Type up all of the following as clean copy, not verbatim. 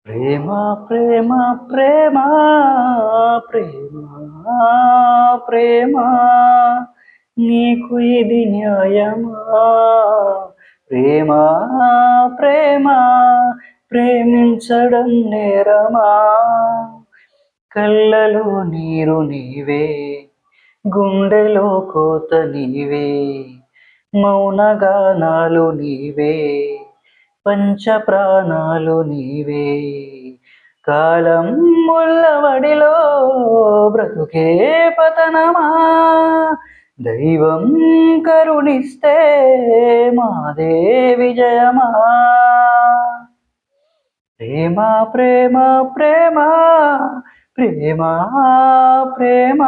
ప్రేమ ప్రేమ ప్రేమ ప్రేమ ప్రేమ నీకు ఇది న్యాయమా? ప్రేమ ప్రేమ ప్రేమించడం నేరమా? కళ్ళలో నీరు నీవే, గుండెలో కోత నీవే, మౌనగానాలు నీవే, పంచ ప్రాణాలు నీవే. కాలం ముల్లవడిలో బ్రతుకే పతనమా? దైవం కరుణిస్తే మాదే విజయమా? ప్రేమ ప్రేమ ప్రేమ ప్రేమ ప్రేమ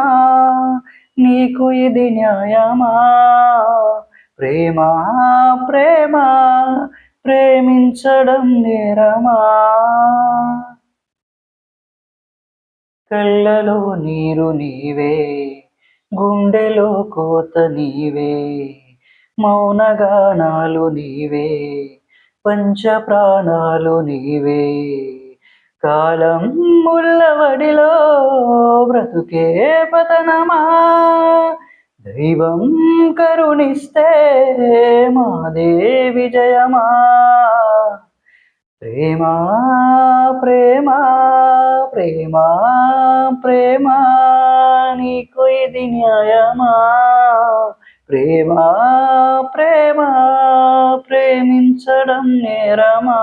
నీకు ఇది న్యాయమా? ప్రేమ ప్రేమ ప్రేమించడం నేరమా? కళ్ళలో నీరు నీవే, గుండెలో కోత నీవే, మౌనగానాలు నీవే, పంచ ప్రాణాలు నీవే. కాలం ముల్లవడిలో బ్రతుకే పతనమా? దైవం కరుణిస్తే మాదే విజయమా? ప్రేమ ప్రేమ ప్రేమ ప్రేమ నీకు ఇది న్యాయమా? ప్రేమ ప్రేమ ప్రేమించడం నేరమా?